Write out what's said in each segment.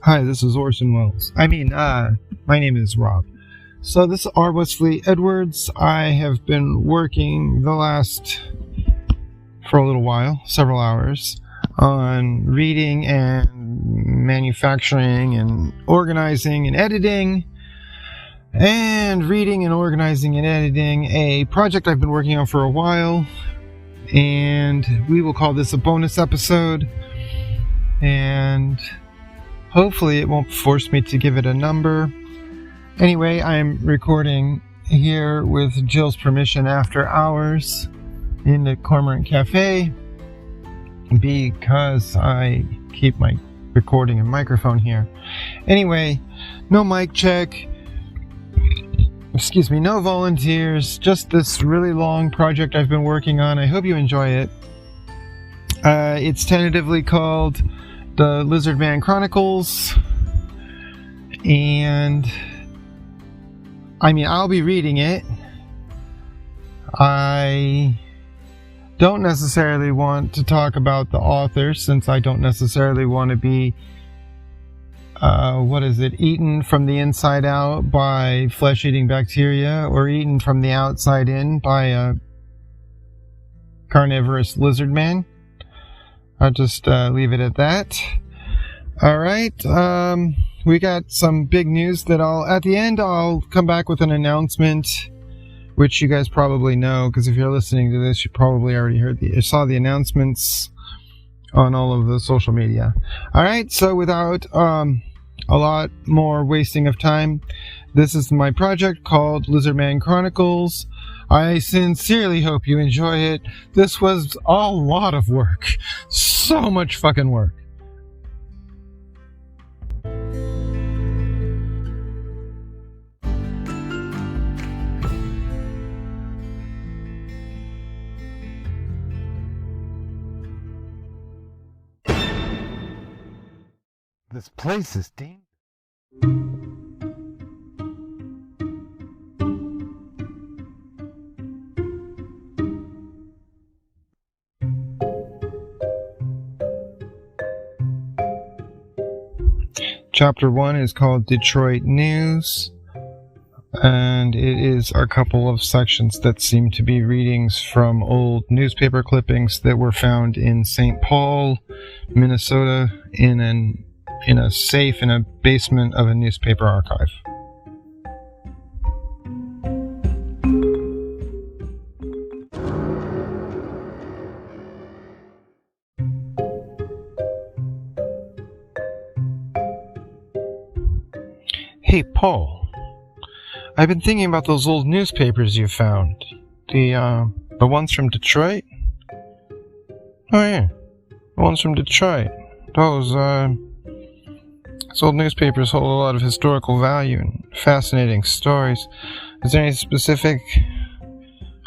Hi, this is Orson Welles. my name is Rob. So this is R. Wesley Edwards. I have been working for a little while, several hours, on reading and manufacturing and organizing and editing, a project I've been working on for a while, and we will call this a bonus episode, and hopefully it won't force me to give it a number. Anyway, I'm recording here with Jill's permission after hours in the Cormorant Café because I keep my recording and microphone here. Anyway, no mic check. No volunteers. Just this really long project I've been working on. I hope you enjoy it. It's tentatively called the Lizardman Chronicles, and I'll be reading it. I don't necessarily want to talk about the author, since I don't necessarily want to be eaten from the inside out by flesh-eating bacteria, or eaten from the outside in by a carnivorous lizard man. I'll just leave it at that. Alright, we got some big news that at the end I'll come back with an announcement, which you guys probably know, because if you're listening to this, you probably already saw the announcements on all of the social media. Alright, so without a lot more wasting of time, this is my project called Lizardman Chronicles. I sincerely hope you enjoy it. This was a lot of work. So much fucking work. This place is dangerous. Chapter 1 is called Detroit News, and it is a couple of sections that seem to be readings from old newspaper clippings that were found in St. Paul, Minnesota, in a safe in a basement of a newspaper archive. Hey, Paul. I've been thinking about those old newspapers you found. The ones from Detroit? Oh, yeah. The ones from Detroit. Those old newspapers hold a lot of historical value and fascinating stories. Is there any specific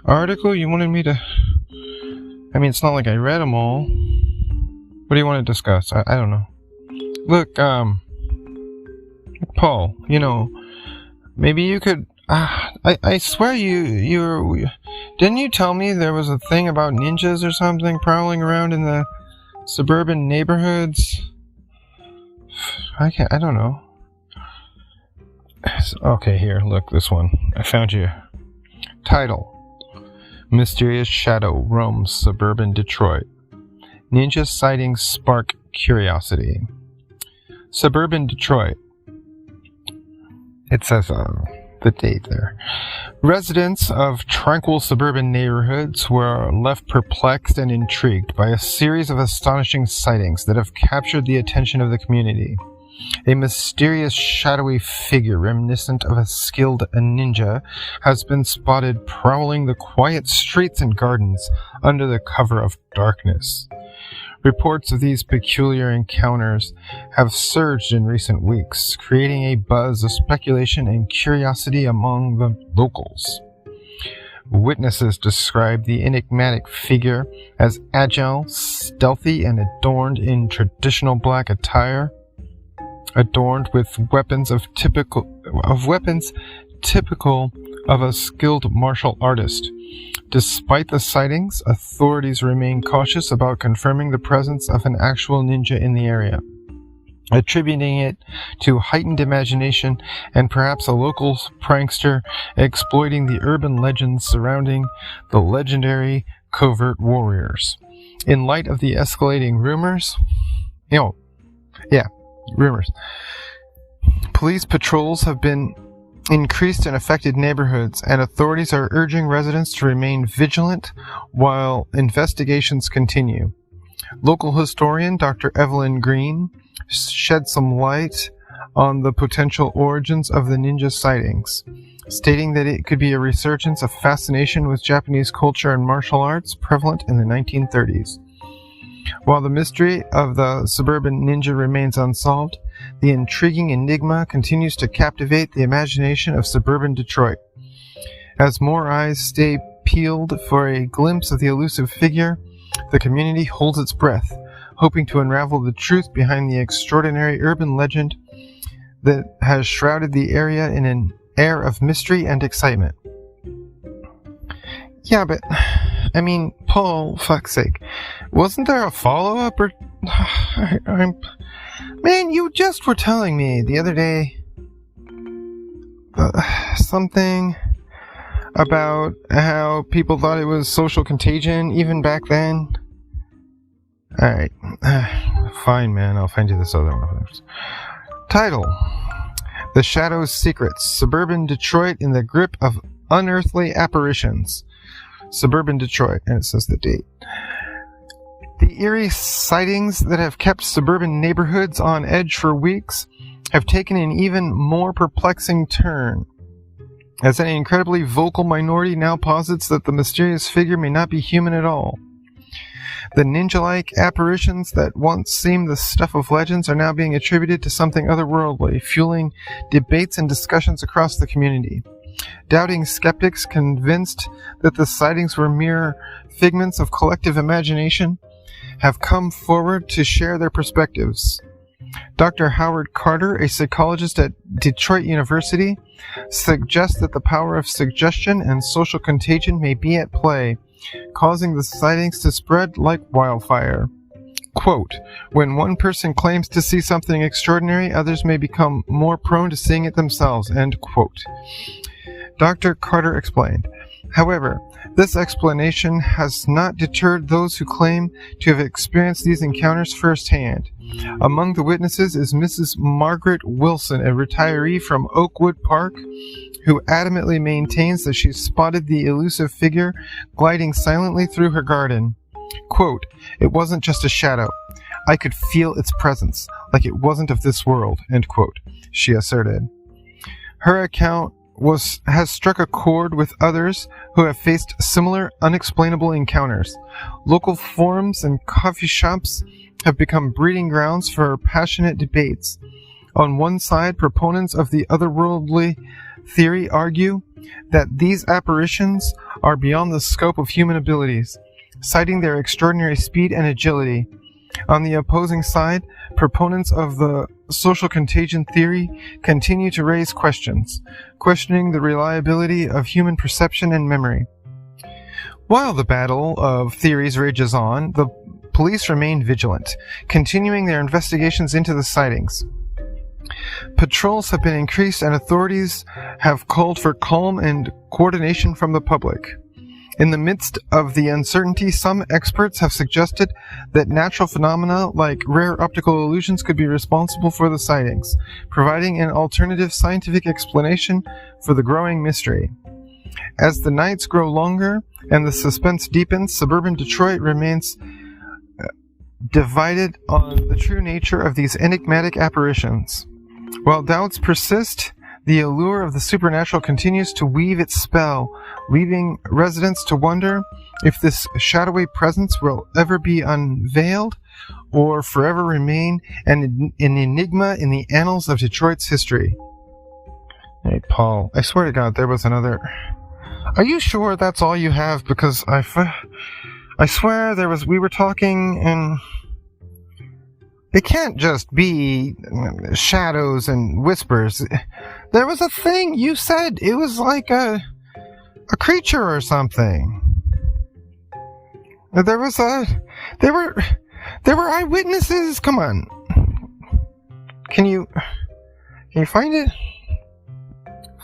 article you wanted me to... it's not like I read them all. What do you want to discuss? I don't know. Look, Paul, maybe you could... I swear you didn't you tell me there was a thing about ninjas or something prowling around in the suburban neighborhoods? I don't know. Okay, here, look, this one. I found you. Title: Mysterious Shadow Roams Suburban Detroit. Ninja sightings spark curiosity. Suburban Detroit. It says the date there. Residents of tranquil suburban neighborhoods were left perplexed and intrigued by a series of astonishing sightings that have captured the attention of the community. A mysterious shadowy figure reminiscent of a skilled ninja has been spotted prowling the quiet streets and gardens under the cover of darkness. Reports of these peculiar encounters have surged in recent weeks, creating a buzz of speculation and curiosity among the locals. Witnesses describe the enigmatic figure as agile, stealthy, and adorned in traditional black attire, adorned with weapons typical of a skilled martial artist. Despite the sightings, authorities remain cautious about confirming the presence of an actual ninja in the area. attributing it to heightened imagination and perhaps a local prankster exploiting the urban legends surrounding the legendary covert warriors. In light of the escalating rumors, police patrols have been increased in affected neighborhoods, and authorities are urging residents to remain vigilant while investigations continue. Local historian Dr. Evelyn Green shed some light on the potential origins of the ninja sightings, stating that it could be a resurgence of fascination with Japanese culture and martial arts prevalent in the 1930s. While the mystery of the suburban ninja remains unsolved, the intriguing enigma continues to captivate the imagination of suburban Detroit. As more eyes stay peeled for a glimpse of the elusive figure, the community holds its breath, hoping to unravel the truth behind the extraordinary urban legend that has shrouded the area in an air of mystery and excitement. Yeah, but, I mean, Paul, fuck's sake, wasn't there a follow-up or... Man, you just were telling me the other day something about how people thought it was social contagion even back then. Alright. Fine, man. I'll find you this other one. Title: The Shadow's Secrets. Suburban Detroit in the Grip of Unearthly Apparitions. Suburban Detroit. And it says the date. The eerie sightings that have kept suburban neighborhoods on edge for weeks have taken an even more perplexing turn, as an incredibly vocal minority now posits that the mysterious figure may not be human at all. The ninja-like apparitions that once seemed the stuff of legends are now being attributed to something otherworldly, fueling debates and discussions across the community. Doubting skeptics, convinced that the sightings were mere figments of collective imagination, have come forward to share their perspectives. Dr. Howard Carter, a psychologist at Detroit University, suggests that the power of suggestion and social contagion may be at play, causing the sightings to spread like wildfire. Quote, when one person claims to see something extraordinary, others may become more prone to seeing it themselves, end quote. Dr. Carter explained. However, this explanation has not deterred those who claim to have experienced these encounters firsthand. Among the witnesses is Mrs. Margaret Wilson, a retiree from Oakwood Park, who adamantly maintains that she spotted the elusive figure gliding silently through her garden. Quote, it wasn't just a shadow. I could feel its presence, like it wasn't of this world, end quote, she asserted. Her account has struck a chord with others who have faced similar unexplainable encounters. Local forums and coffee shops have become breeding grounds for passionate debates. On one side, proponents of the otherworldly theory argue that these apparitions are beyond the scope of human abilities, citing their extraordinary speed and agility. On the opposing side, proponents of the social contagion theory continue to raise questions, questioning the reliability of human perception and memory. While the battle of theories rages on, the police remain vigilant, continuing their investigations into the sightings. Patrols have been increased and authorities have called for calm and coordination from the public. In the midst of the uncertainty, some experts have suggested that natural phenomena like rare optical illusions could be responsible for the sightings, providing an alternative scientific explanation for the growing mystery. As the nights grow longer and the suspense deepens, suburban Detroit remains divided on the true nature of these enigmatic apparitions. While doubts persist, the allure of the supernatural continues to weave its spell, leaving residents to wonder if this shadowy presence will ever be unveiled or forever remain an enigma in the annals of Detroit's history. Hey, Paul, I swear to God, there was another... Are you sure that's all you have? Because I swear there was... We were talking and... It can't just be shadows and whispers. There was a thing you said. It was like a creature or something. There were eyewitnesses. Come on. Can you find it?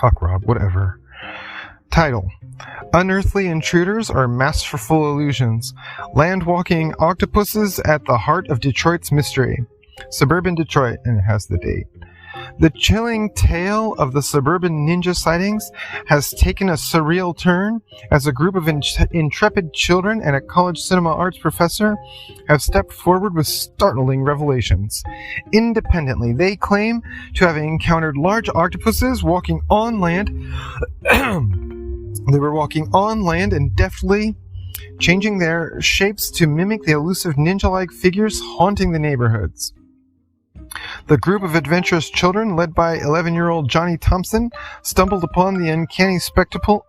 Fuck, Rob, whatever. Title: Unearthly intruders are masterful illusions. Land-walking octopuses at the heart of Detroit's mystery. Suburban Detroit, and it has the date. The chilling tale of the suburban ninja sightings has taken a surreal turn as a group of intrepid children and a college cinema arts professor have stepped forward with startling revelations. Independently, they claim to have encountered large octopuses walking on land. They were walking on land and deftly changing their shapes to mimic the elusive ninja-like figures haunting the neighborhoods. The group of adventurous children, led by 11-year-old Johnny Thompson, stumbled upon the uncanny spectacle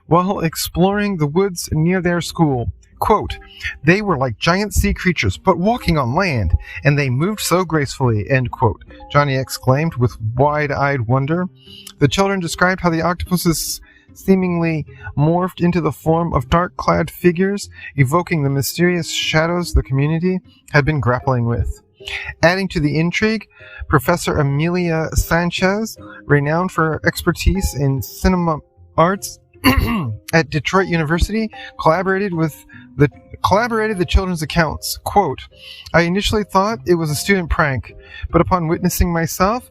while exploring the woods near their school. Quote, "They were like giant sea creatures, but walking on land, and they moved so gracefully," end quote, Johnny exclaimed with wide-eyed wonder. The children described how the octopuses seemingly morphed into the form of dark-clad figures, evoking the mysterious shadows the community had been grappling with. Adding to the intrigue, Professor Amelia Sanchez, renowned for her expertise in cinema arts at Detroit University, collaborated the children's accounts. Quote, "I initially thought it was a student prank, but upon witnessing myself,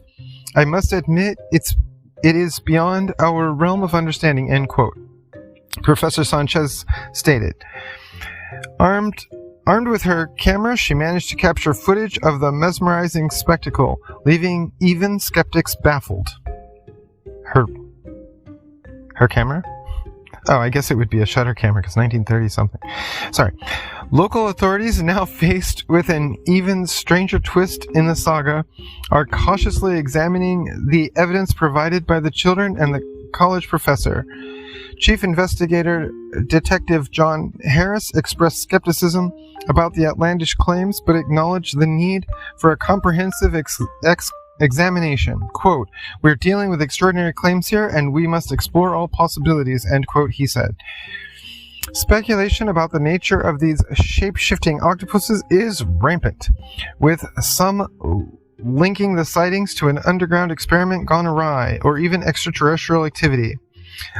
I must admit it is beyond our realm of understanding," end quote. Professor Sanchez stated. Armed with her camera, she managed to capture footage of the mesmerizing spectacle, leaving even skeptics baffled. Her camera? Oh, I guess it would be a shutter camera, because 1930-something. Sorry. Local authorities, now faced with an even stranger twist in the saga, are cautiously examining the evidence provided by the children and the college professor. Chief Investigator Detective John Harris expressed skepticism about the outlandish claims, but acknowledged the need for a comprehensive examination. Quote, "We're dealing with extraordinary claims here, and we must explore all possibilities," end quote, he said. Speculation about the nature of these shape-shifting octopuses is rampant, with some linking the sightings to an underground experiment gone awry, or even extraterrestrial activity.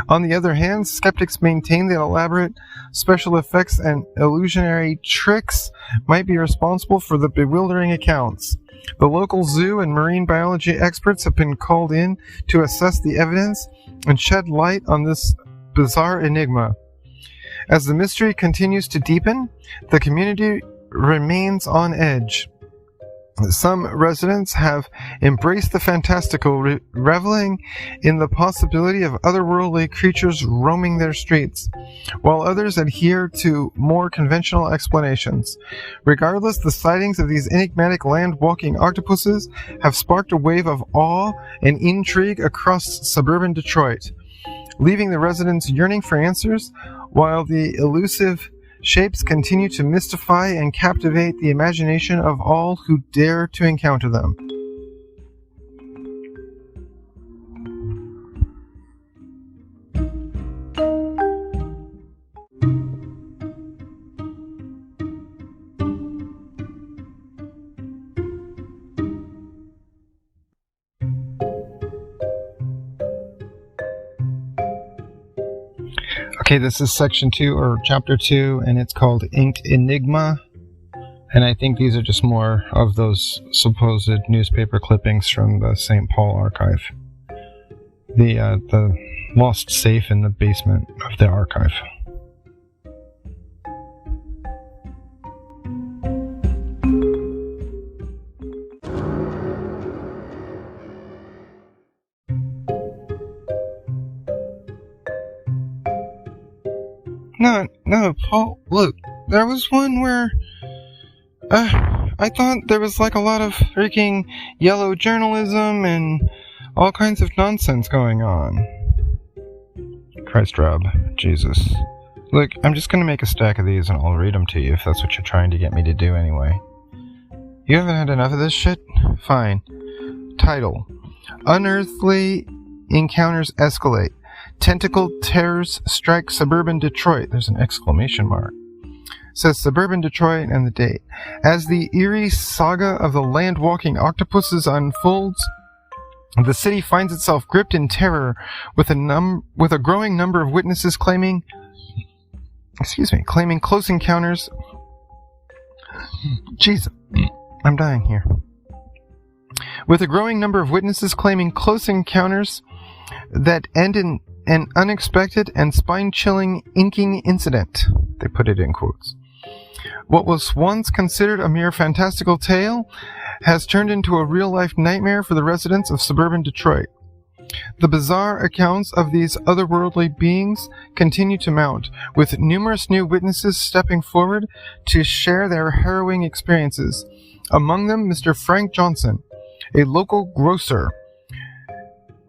On the other hand, skeptics maintain that elaborate special effects and illusionary tricks might be responsible for the bewildering accounts. The local zoo and marine biology experts have been called in to assess the evidence and shed light on this bizarre enigma. As the mystery continues to deepen, the community remains on edge. Some residents have embraced the fantastical, reveling in the possibility of otherworldly creatures roaming their streets, while others adhere to more conventional explanations. Regardless, the sightings of these enigmatic land-walking octopuses have sparked a wave of awe and intrigue across suburban Detroit, leaving the residents yearning for answers, while the elusive shapes continue to mystify and captivate the imagination of all who dare to encounter them. Okay, this is section 2 or chapter 2, and it's called Inked Enigma. And I think these are just more of those supposed newspaper clippings from the St. Paul archive. The lost safe in the basement of the archive. No, Paul, look, there was one where, I thought there was like a lot of freaking yellow journalism and all kinds of nonsense going on. Christ, Rob, Jesus. Look, I'm just gonna make a stack of these and I'll read them to you if that's what you're trying to get me to do anyway. You haven't had enough of this shit? Fine. Title: Unearthly Encounters Escalate. Tentacled terrors strike suburban Detroit. There's an exclamation mark. says Suburban Detroit and the date. As the eerie saga of the land-walking octopuses unfolds, the city finds itself gripped in terror with a growing number of witnesses claiming close encounters. Jeez, I'm dying here. With a growing number of witnesses claiming close encounters that end in an unexpected and spine-chilling inking incident. They put it in quotes. What was once considered a mere fantastical tale has turned into a real-life nightmare for the residents of suburban Detroit. The bizarre accounts of these otherworldly beings continue to mount, with numerous new witnesses stepping forward to share their harrowing experiences. Among them, Mr. Frank Johnson, a local grocer,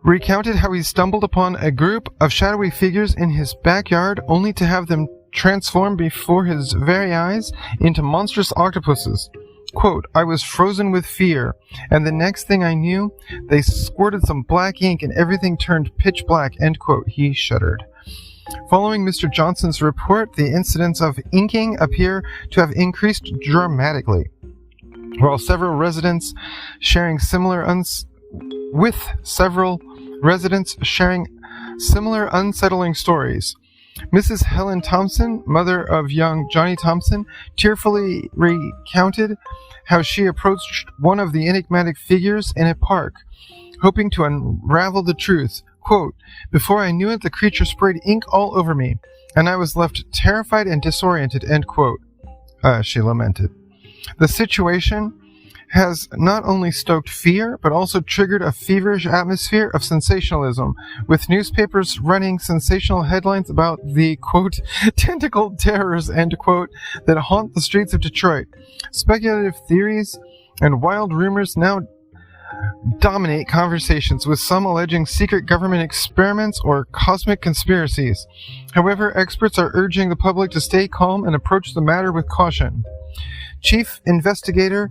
recounted how he stumbled upon a group of shadowy figures in his backyard only to have them transform before his very eyes into monstrous octopuses. Quote, I was frozen with fear, and the next thing I knew, they squirted some black ink and everything turned pitch black, end quote. He shuddered. Following Mr. Johnson's report, the incidents of inking appear to have increased dramatically, while several residents sharing similar unsettling stories. Mrs. Helen Thompson, mother of young Johnny Thompson, tearfully recounted how she approached one of the enigmatic figures in a park, hoping to unravel the truth. Quote, before I knew it, the creature sprayed ink all over me, and I was left terrified and disoriented, end quote. She lamented. The situation has not only stoked fear, but also triggered a feverish atmosphere of sensationalism, with newspapers running sensational headlines about the, quote, tentacled terrors, end quote, that haunt the streets of Detroit. Speculative theories and wild rumors now dominate conversations, with some alleging secret government experiments or cosmic conspiracies. However, experts are urging the public to stay calm and approach the matter with caution. Chief Investigator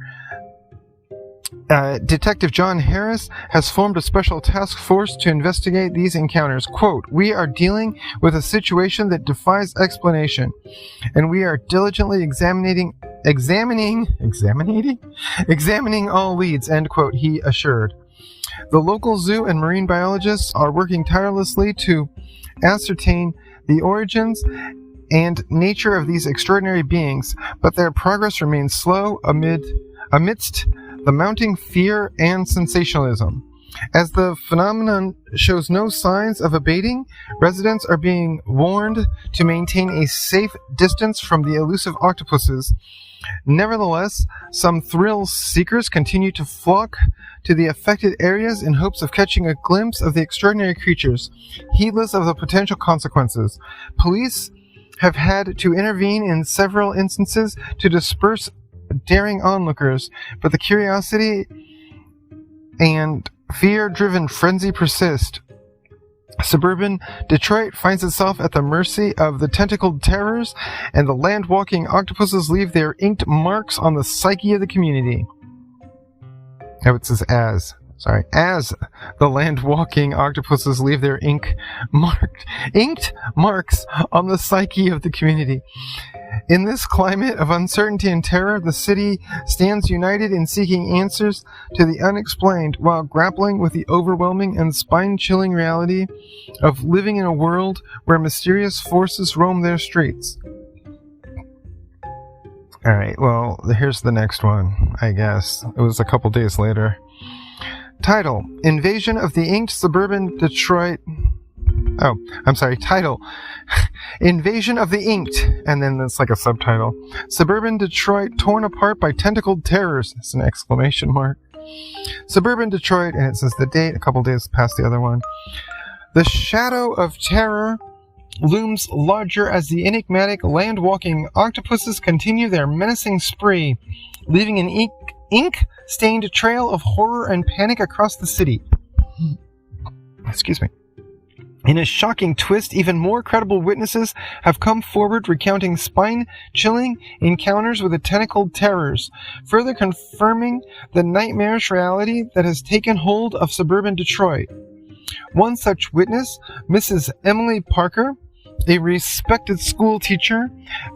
Detective John Harris has formed a special task force to investigate these encounters. Quote, we are dealing with a situation that defies explanation, and we are diligently examining all leads, end quote, he assured. The local zoo and marine biologists are working tirelessly to ascertain the origins and nature of these extraordinary beings, but their progress remains slow amidst the mounting fear and sensationalism. As the phenomenon shows no signs of abating, residents are being warned to maintain a safe distance from the elusive octopuses. Nevertheless, some thrill seekers continue to flock to the affected areas in hopes of catching a glimpse of the extraordinary creatures, heedless of the potential consequences. Police have had to intervene in several instances to disperse daring onlookers, but the curiosity and fear-driven frenzy persist. Suburban Detroit finds itself at the mercy of the tentacled terrors, and the land-walking octopuses leave their inked marks on the psyche of the community. Oh, it says as the land-walking octopuses leave their inked marks on the psyche of the community. In this climate of uncertainty and terror, the city stands united in seeking answers to the unexplained while grappling with the overwhelming and spine-chilling reality of living in a world where mysterious forces roam their streets. Alright, well, here's the next one, I guess. It was a couple days later. Title, Invasion of the Inked Suburban Detroit... Title, Invasion of the Inked, and then it's like a subtitle. Suburban Detroit torn apart by tentacled terrors. It's an exclamation mark. Suburban Detroit, and it says the date, a couple days past the other one. The shadow of terror looms larger as the enigmatic land-walking octopuses continue their menacing spree, leaving an ink-stained trail of horror and panic across the city. Excuse me. In a shocking twist, even more credible witnesses have come forward recounting spine-chilling encounters with the tentacled terrors, further confirming the nightmarish reality that has taken hold of suburban Detroit. One such witness, Mrs. Emily Parker, a respected school teacher,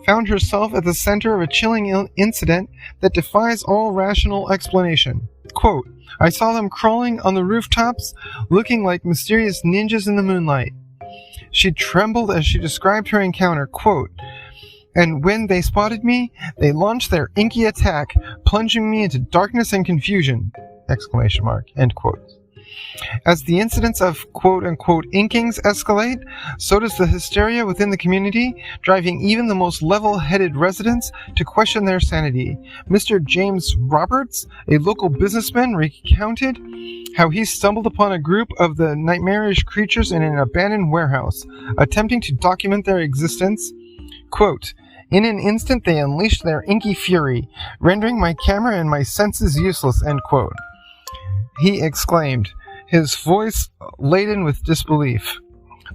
found herself at the center of a chilling incident that defies all rational explanation. Quote, I saw them crawling on the rooftops, looking like mysterious ninjas in the moonlight. She trembled as she described her encounter. Quote, and when they spotted me, they launched their inky attack, plunging me into darkness and confusion! Exclamation mark. End quote. As the incidents of quote-unquote inkings escalate, so does the hysteria within the community, driving even the most level-headed residents to question their sanity. Mr. James Roberts, a local businessman, recounted how he stumbled upon a group of the nightmarish creatures in an abandoned warehouse, attempting to document their existence. Quote, in an instant they unleashed their inky fury, rendering my camera and my senses useless, end quote. He exclaimed, his voice laden with disbelief.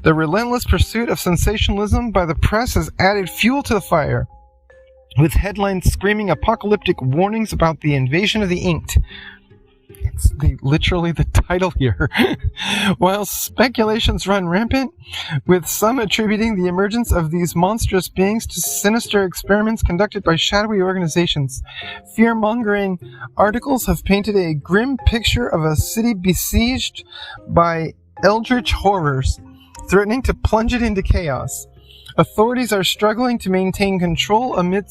The relentless pursuit of sensationalism by the press has added fuel to the fire, with headlines screaming apocalyptic warnings about the invasion of the inked. It's literally the title here. While speculations run rampant, with some attributing the emergence of these monstrous beings to sinister experiments conducted by shadowy organizations, fear-mongering articles have painted a grim picture of a city besieged by eldritch horrors, threatening to plunge it into chaos. Authorities are struggling to maintain control amid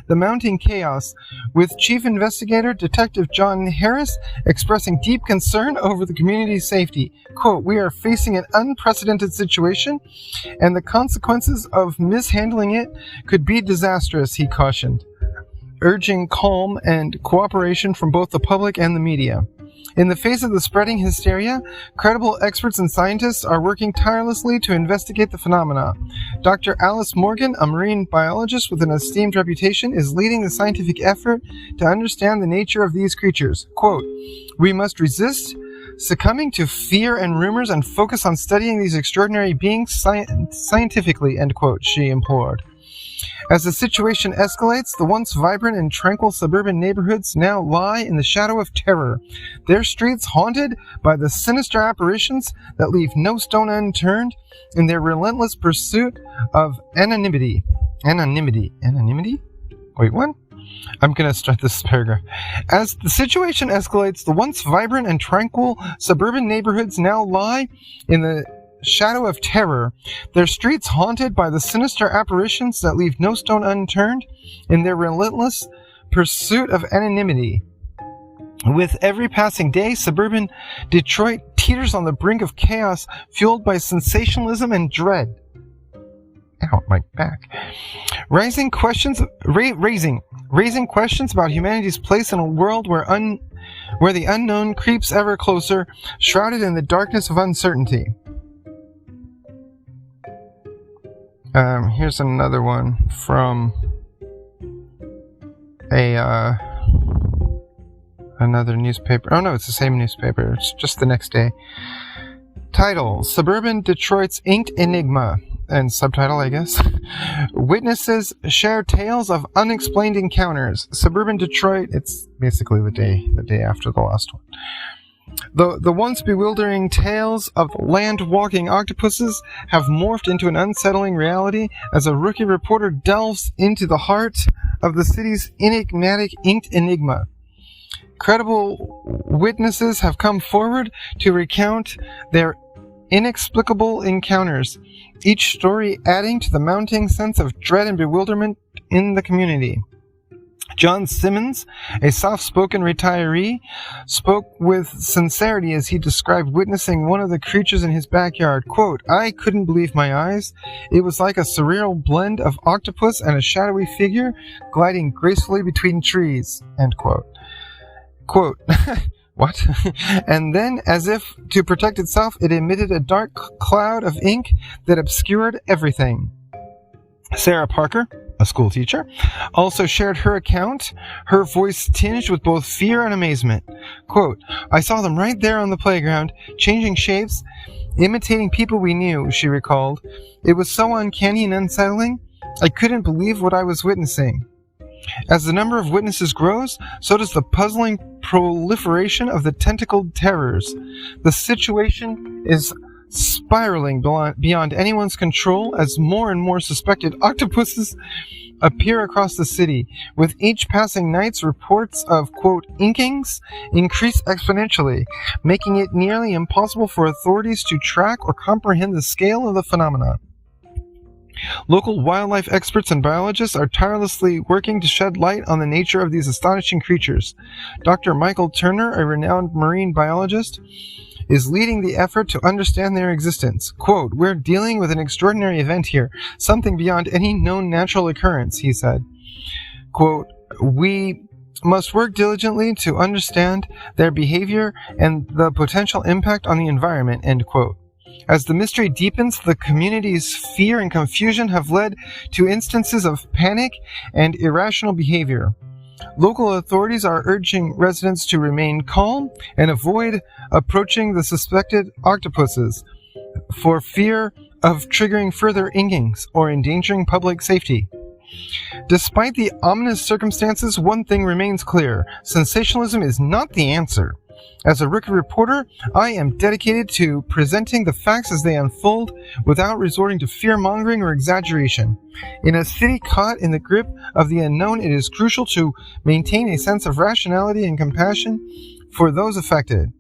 the mounting chaos, with Chief Investigator Detective John Harris expressing deep concern over the community's safety. Quote, we are facing an unprecedented situation, and the consequences of mishandling it could be disastrous, he cautioned, urging calm and cooperation from both the public and the media. In the face of the spreading hysteria, credible experts and scientists are working tirelessly to investigate the phenomena. Dr. Alice Morgan, a marine biologist with an esteemed reputation, is leading the scientific effort to understand the nature of these creatures. Quote, we must resist succumbing to fear and rumors and focus on studying these extraordinary beings scientifically, end quote, she implored. As the situation escalates, the once vibrant and tranquil suburban neighborhoods now lie in the shadow of terror, their streets haunted by the sinister apparitions that leave no stone unturned in their relentless pursuit of anonymity? Wait, what? I'm going to start this paragraph. As the situation escalates, the once vibrant and tranquil suburban neighborhoods now lie in the shadow of terror, their streets haunted by the sinister apparitions that leave no stone unturned in their relentless pursuit of anonymity. With every passing day, suburban Detroit teeters on the brink of chaos, fueled by sensationalism and dread. Ow, my back. Raising questions about humanity's place in a world where the unknown creeps ever closer, shrouded in the darkness of uncertainty. Here's another one from another newspaper. Oh no, it's the same newspaper. It's just the next day. Title, Suburban Detroit's Inked Enigma. And subtitle, I guess. Witnesses share tales of unexplained encounters. Suburban Detroit, it's basically the day after the last one. The once bewildering tales of land-walking octopuses have morphed into an unsettling reality as a rookie reporter delves into the heart of the city's enigmatic inked enigma. Credible witnesses have come forward to recount their inexplicable encounters, each story adding to the mounting sense of dread and bewilderment in the community. John Simmons, a soft-spoken retiree, spoke with sincerity as he described witnessing one of the creatures in his backyard. Quote, I couldn't believe my eyes. It was like a surreal blend of octopus and a shadowy figure gliding gracefully between trees. End quote. Quote, what? And then, as if to protect itself, it emitted a dark cloud of ink that obscured everything. Sarah Parker, a school teacher, also shared her account, her voice tinged with both fear and amazement. Quote, I saw them right there on the playground, changing shapes, imitating people we knew, she recalled. It was so uncanny and unsettling, I couldn't believe what I was witnessing. As the number of witnesses grows, so does the puzzling proliferation of the tentacled terrors. The situation is spiraling beyond anyone's control as more and more suspected octopuses appear across the city. With each passing night, reports of, quote, inkings increase exponentially, making it nearly impossible for authorities to track or comprehend the scale of the phenomena. Local wildlife experts and biologists are tirelessly working to shed light on the nature of these astonishing creatures. Dr. Michael Turner, a renowned marine biologist, is leading the effort to understand their existence. Quote, "We're dealing with an extraordinary event here, something beyond any known natural occurrence," he said. Quote, "We must work diligently to understand their behavior and the potential impact on the environment," end quote. As the mystery deepens, the community's fear and confusion have led to instances of panic and irrational behavior. Local authorities are urging residents to remain calm and avoid approaching the suspected octopuses for fear of triggering further inkings or endangering public safety. Despite the ominous circumstances, one thing remains clear: sensationalism is not the answer. As a rookie reporter, I am dedicated to presenting the facts as they unfold without resorting to fear-mongering or exaggeration. In a city caught in the grip of the unknown, it is crucial to maintain a sense of rationality and compassion for those affected.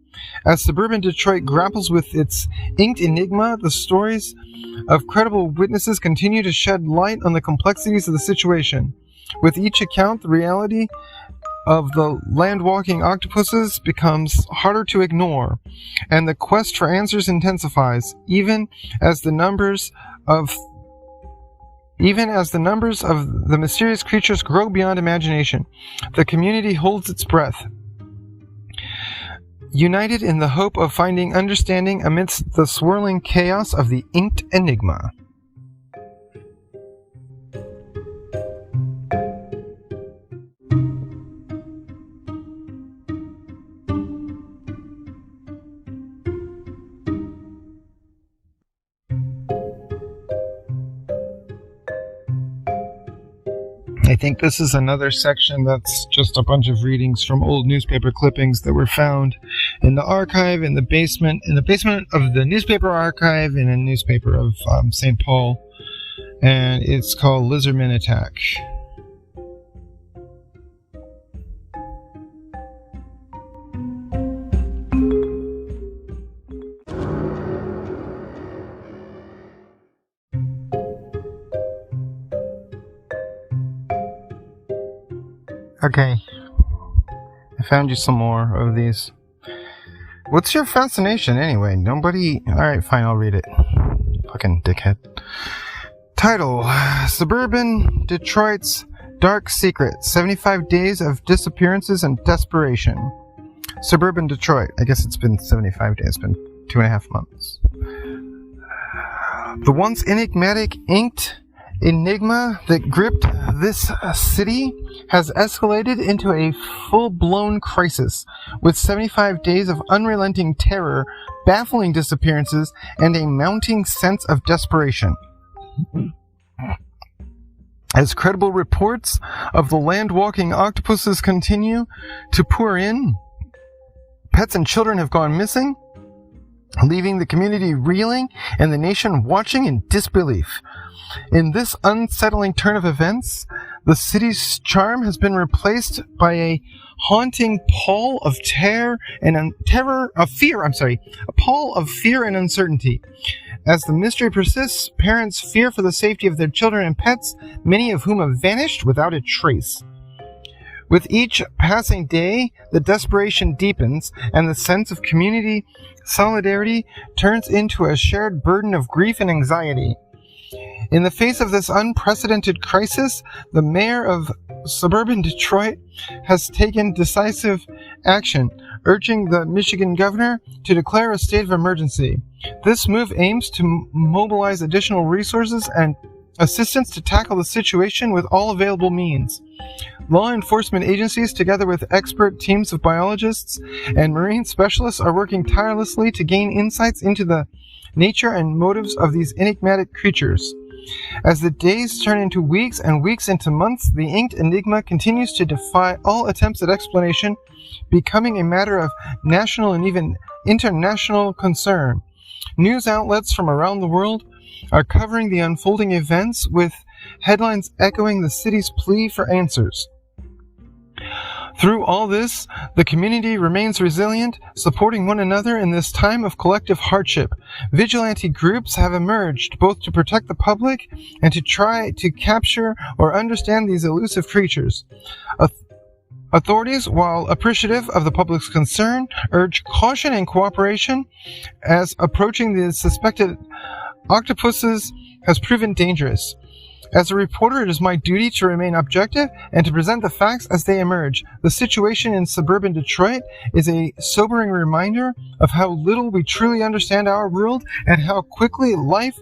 As suburban Detroit grapples with its inked enigma, the stories of credible witnesses continue to shed light on the complexities of the situation. With each account, the reality of the land-walking octopuses becomes harder to ignore, and the quest for answers intensifies, even as the numbers of the mysterious creatures grow beyond imagination. The community holds its breath, united in the hope of finding understanding amidst the swirling chaos of the inked enigma. I think this is another section that's just a bunch of readings from old newspaper clippings that were found in the archive, in the basement of the newspaper archive in a newspaper of St. Paul, and it's called Lizardman Attack. Okay, I found you some more of these. What's your fascination anyway? Nobody... Alright, fine, I'll read it. Fucking dickhead. Title: Suburban Detroit's Dark Secret. 75 Days of Disappearances and Desperation. Suburban Detroit. I guess it's been 75 days. It's been 2.5 months. The once enigmatic inked enigma that gripped this city has escalated into a full-blown crisis, with 75 days of unrelenting terror, baffling disappearances, and a mounting sense of desperation. As credible reports of the land-walking octopuses continue to pour in, pets and children have gone missing, leaving the community reeling and the nation watching in disbelief. In this unsettling turn of events, the city's charm has been replaced by a haunting pall of fear and uncertainty. As the mystery persists, parents fear for the safety of their children and pets, many of whom have vanished without a trace. With each passing day, the desperation deepens, and the sense of community solidarity turns into a shared burden of grief and anxiety. In the face of this unprecedented crisis, the mayor of suburban Detroit has taken decisive action, urging the Michigan governor to declare a state of emergency. This move aims to mobilize additional resources and assistance to tackle the situation with all available means. Law enforcement agencies, together with expert teams of biologists and marine specialists, are working tirelessly to gain insights into the nature and motives of these enigmatic creatures. As the days turn into weeks and weeks into months, the inked enigma continues to defy all attempts at explanation, becoming a matter of national and even international concern. News outlets from around the world are covering the unfolding events with headlines echoing the city's plea for answers. Through all this, the community remains resilient, supporting one another in this time of collective hardship. Vigilante groups have emerged both to protect the public and to try to capture or understand these elusive creatures. Authorities, while appreciative of the public's concern, urge caution and cooperation as approaching the suspected octopuses has proven dangerous. As a reporter, it is my duty to remain objective and to present the facts as they emerge. The situation in suburban Detroit is a sobering reminder of how little we truly understand our world and how quickly life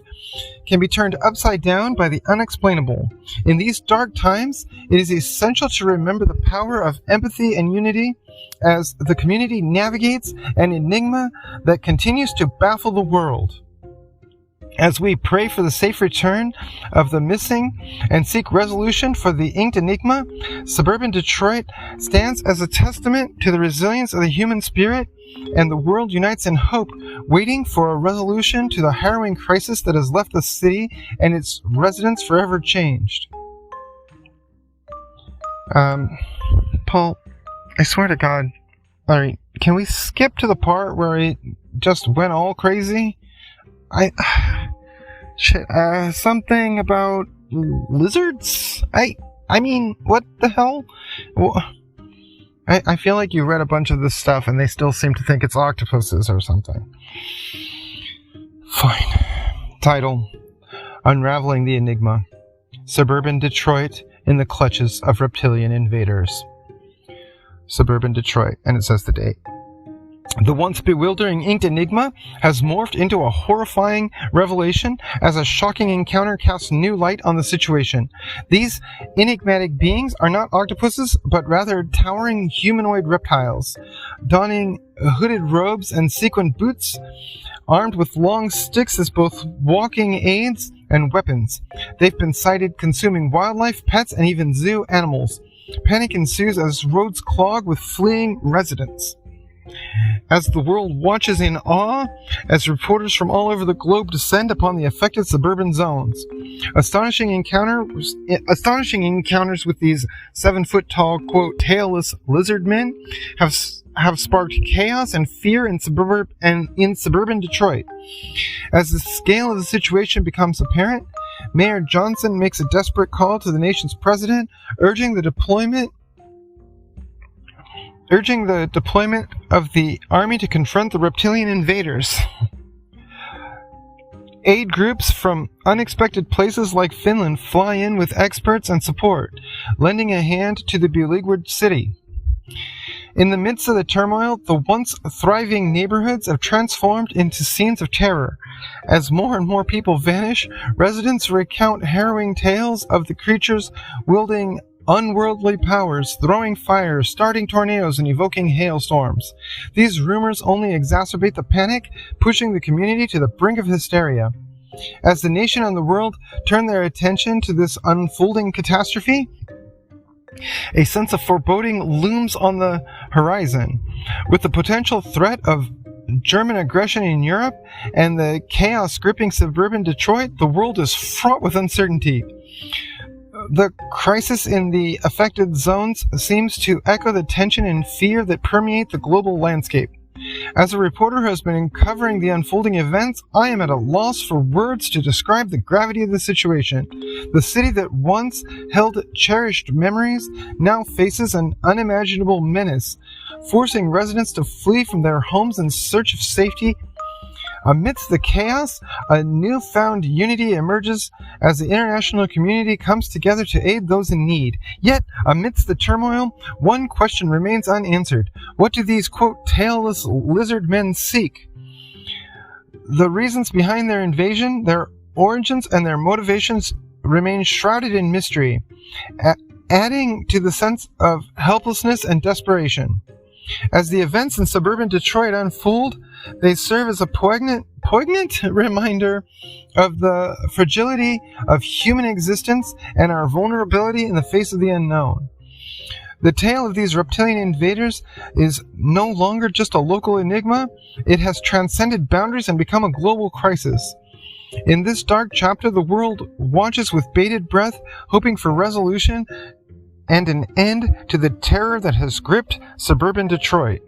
can be turned upside down by the unexplainable. In these dark times, it is essential to remember the power of empathy and unity as the community navigates an enigma that continues to baffle the world. As we pray for the safe return of the missing and seek resolution for the inked enigma, suburban Detroit stands as a testament to the resilience of the human spirit, and the world unites in hope, waiting for a resolution to the harrowing crisis that has left the city and its residents forever changed. Paul, I swear to God, alright, can we skip to the part where it just went all crazy? Something about lizards? I mean, what the hell? Well, I feel like you read a bunch of this stuff and they still seem to think it's octopuses or something. Fine. Title: Unraveling the Enigma. Suburban Detroit in the clutches of reptilian invaders. Suburban Detroit, and it says the date. The once bewildering inked enigma has morphed into a horrifying revelation as a shocking encounter casts new light on the situation. These enigmatic beings are not octopuses, but rather towering humanoid reptiles, donning hooded robes and sequined boots, armed with long sticks as both walking aids and weapons. They've been sighted consuming wildlife, pets, and even zoo animals. Panic ensues as roads clog with fleeing residents. As the world watches in awe, as reporters from all over the globe descend upon the affected suburban zones, astonishing encounters with these 7-foot-tall, quote, tailless lizardmen have sparked chaos and fear in suburban Detroit. As the scale of the situation becomes apparent, Mayor Johnson makes a desperate call to the nation's president, urging the deployment of the army to confront the reptilian invaders. Aid groups from unexpected places like Finland fly in with experts and support, lending a hand to the beleaguered city. In the midst of the turmoil, the once thriving neighborhoods have transformed into scenes of terror. As more and more people vanish, residents recount harrowing tales of the creatures wielding unworldly powers, throwing fire, starting tornadoes, and evoking hailstorms. These rumors only exacerbate the panic, pushing the community to the brink of hysteria. As the nation and the world turn their attention to this unfolding catastrophe, a sense of foreboding looms on the horizon. With the potential threat of German aggression in Europe and the chaos gripping suburban Detroit, the world is fraught with uncertainty. The crisis in the affected zones seems to echo the tension and fear that permeate the global landscape. As a reporter who has been covering the unfolding events, I am at a loss for words to describe the gravity of the situation. The city that once held cherished memories now faces an unimaginable menace, forcing residents to flee from their homes in search of safety. Amidst the chaos, a newfound unity emerges as the international community comes together to aid those in need. Yet, amidst the turmoil, one question remains unanswered. What do these, quote, tailless lizard men seek? The reasons behind their invasion, their origins, and their motivations remain shrouded in mystery, adding to the sense of helplessness and desperation. As the events in suburban Detroit unfold, they serve as a poignant reminder of the fragility of human existence and our vulnerability in the face of the unknown. The tale of these reptilian invaders is no longer just a local enigma. It has transcended boundaries and become a global crisis. In this dark chapter, the world watches with bated breath, hoping for resolution and an end to the terror that has gripped suburban Detroit.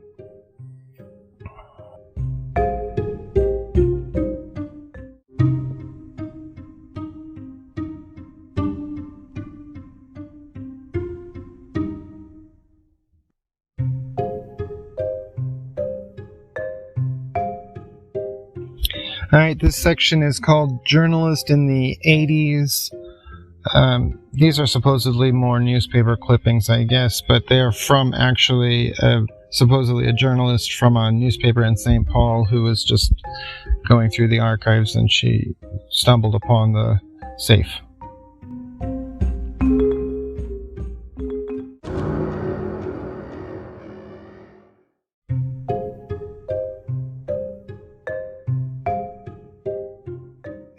Alright, this section is called Journalist in the 80s. These are supposedly more newspaper clippings, I guess, but they are from actually supposedly a journalist from a newspaper in St. Paul who was just going through the archives and she stumbled upon the safe.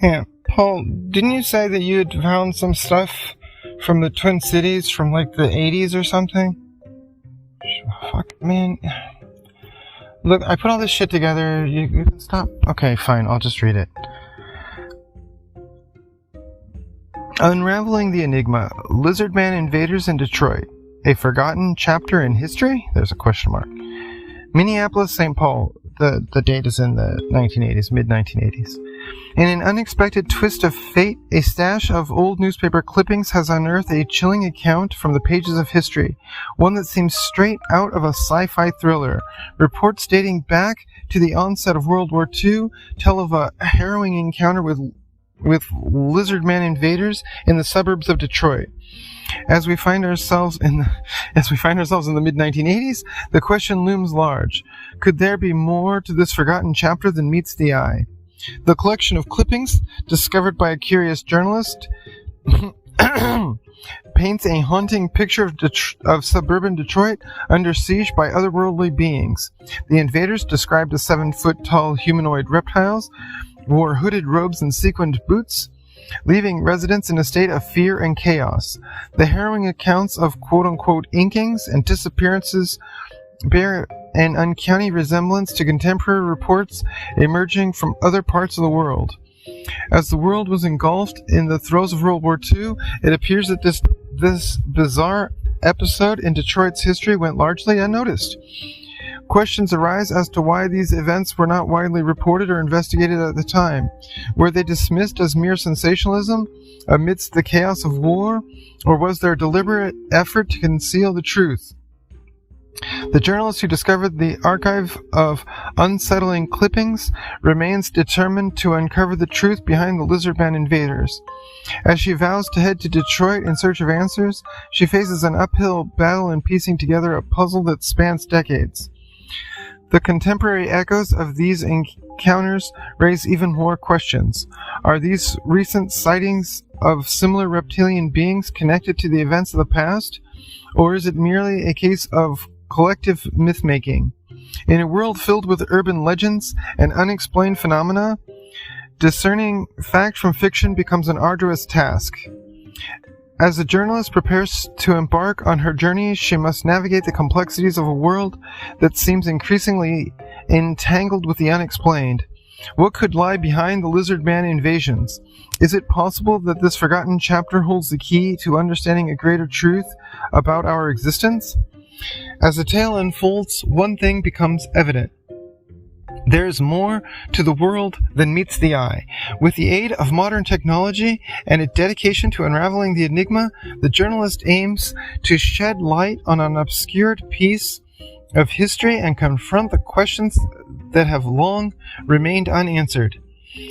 Yeah, Paul, didn't you say that you had found some stuff from the Twin Cities from like the 80s or something? Fuck, man. Look, I put all this shit together. You can stop. Okay, fine, I'll just read it. Unraveling the Enigma. Lizardman invaders in Detroit. A forgotten chapter in history? There's a question mark. Minneapolis, St. Paul. The date is in the 1980s, mid-1980s. In an unexpected twist of fate, a stash of old newspaper clippings has unearthed a chilling account from the pages of history, one that seems straight out of a sci-fi thriller. Reports dating back to the onset of World War II tell of a harrowing encounter with Lizardman invaders in the suburbs of Detroit. As we find ourselves in the mid-1980s, the question looms large. Could there be more to this forgotten chapter than meets the eye? The collection of clippings, discovered by a curious journalist, paints a haunting picture of suburban Detroit under siege by otherworldly beings. The invaders, described as 7-foot-tall humanoid reptiles, wore hooded robes and sequined boots, leaving residents in a state of fear and chaos. The harrowing accounts of quote-unquote inkings and disappearances bear an uncanny resemblance to contemporary reports emerging from other parts of the world. As the world was engulfed in the throes of World War II, it appears that this bizarre episode in Detroit's history went largely unnoticed. Questions arise as to why these events were not widely reported or investigated at the time. Were they dismissed as mere sensationalism amidst the chaos of war, or was there a deliberate effort to conceal the truth? The journalist who discovered the archive of unsettling clippings remains determined to uncover the truth behind the Lizardman invaders. As she vows to head to Detroit in search of answers, she faces an uphill battle in piecing together a puzzle that spans decades. The contemporary echoes of these encounters raise even more questions. Are these recent sightings of similar reptilian beings connected to the events of the past? Or is it merely a case of collective myth-making? In a world filled with urban legends and unexplained phenomena, discerning fact from fiction becomes an arduous task. As the journalist prepares to embark on her journey, she must navigate the complexities of a world that seems increasingly entangled with the unexplained. What could lie behind the Lizardman invasions? Is it possible that this forgotten chapter holds the key to understanding a greater truth about our existence? As the tale unfolds, one thing becomes evident. There is more to the world than meets the eye. With the aid of modern technology and a dedication to unraveling the enigma, the journalist aims to shed light on an obscured piece of history and confront the questions that have long remained unanswered.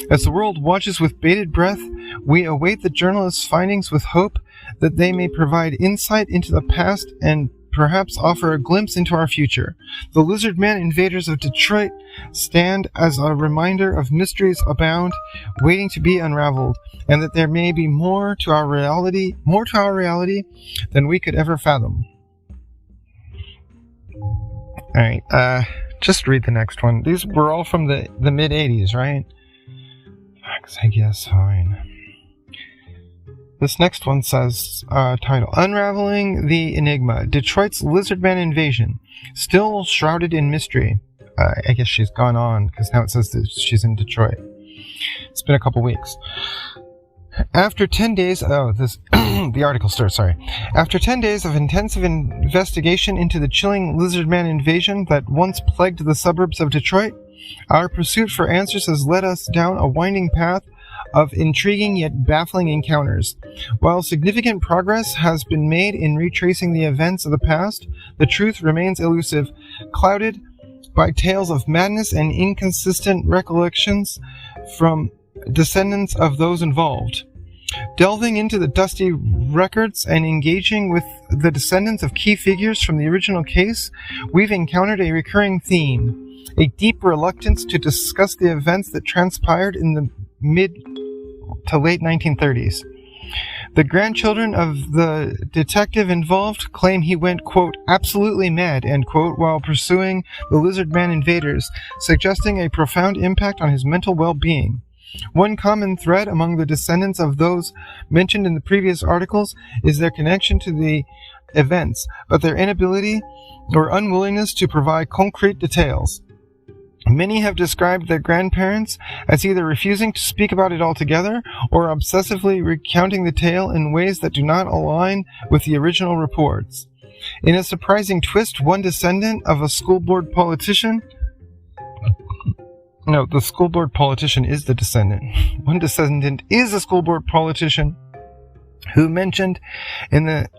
As the world watches with bated breath, we await the journalist's findings with hope that they may provide insight into the past and perhaps offer a glimpse into our future. The Lizardman invaders of Detroit stand as a reminder of mysteries abound, waiting to be unraveled, and that there may be more to our reality than we could ever fathom. Alright, just read the next one. These were all from the mid-80s, right? I guess fine. This next one says, title, Unraveling the Enigma, Detroit's Lizardman Invasion, still shrouded in mystery. I guess she's gone on, because now it says that she's in Detroit. It's been a couple weeks. After 10 days, the article starts, sorry. After 10 days of intensive investigation into the chilling Lizardman invasion that once plagued the suburbs of Detroit, our pursuit for answers has led us down a winding path of intriguing yet baffling encounters. While significant progress has been made in retracing the events of the past, the truth remains elusive, clouded by tales of madness and inconsistent recollections from descendants of those involved. Delving into the dusty records and engaging with the descendants of key figures from the original case, we've encountered a recurring theme, a deep reluctance to discuss the events that transpired in the mid to late 1930s. The grandchildren of the detective involved claim he went, quote, absolutely mad, end quote, while pursuing the Lizardman invaders, suggesting a profound impact on his mental well-being. One common thread among the descendants of those mentioned in the previous articles is their connection to the events, but their inability or unwillingness to provide concrete details. Many have described their grandparents as either refusing to speak about it altogether or obsessively recounting the tale in ways that do not align with the original reports. In a surprising twist, one descendant of a school board politician... No, the school board politician is the descendant. One descendant is a school board politician who mentioned in the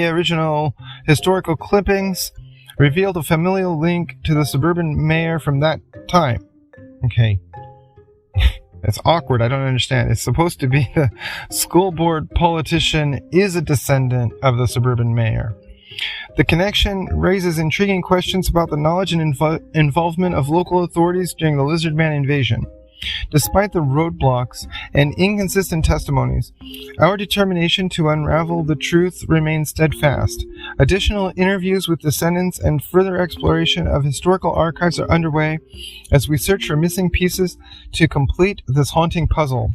original historical clippings revealed a familial link to the suburban mayor from that time. Okay. That's awkward. I don't understand. It's supposed to be the school board politician is a descendant of the suburban mayor. The connection raises intriguing questions about the knowledge and involvement of local authorities during the Lizardman invasion. Despite the roadblocks and inconsistent testimonies, our determination to unravel the truth remains steadfast. Additional interviews with descendants and further exploration of historical archives are underway as we search for missing pieces to complete this haunting puzzle.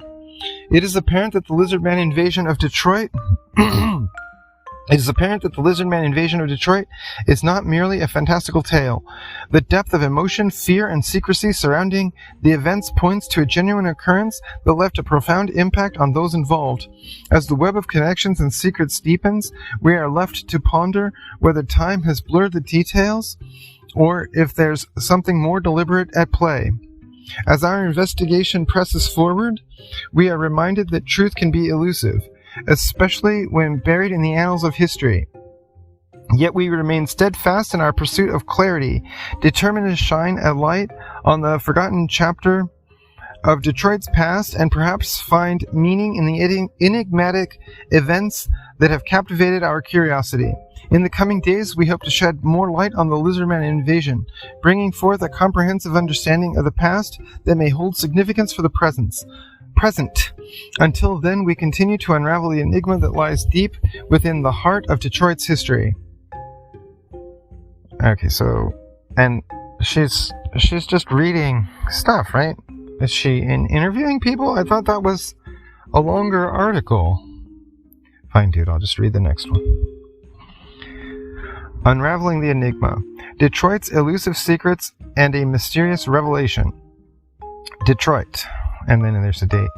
It is apparent that the Lizardman invasion of Detroit is not merely a fantastical tale. The depth of emotion, fear, and secrecy surrounding the events points to a genuine occurrence that left a profound impact on those involved. As the web of connections and secrets deepens, we are left to ponder whether time has blurred the details or if there's something more deliberate at play. As our investigation presses forward, we are reminded that truth can be elusive, especially when buried in the annals of history. Yet we remain steadfast in our pursuit of clarity, determined to shine a light on the forgotten chapter of Detroit's past and perhaps find meaning in the enigmatic events that have captivated our curiosity. In the coming days, we hope to shed more light on the Lizardman invasion, bringing forth a comprehensive understanding of the past that may hold significance for the present. Until then, we continue to unravel the enigma that lies deep within the heart of Detroit's history. Okay, so, and she's just reading stuff, right? Is she interviewing people? I thought that was a longer article. Fine, dude, I'll just read the next one. Unraveling the Enigma. Detroit's elusive secrets and a mysterious revelation. Detroit. And then there's a date.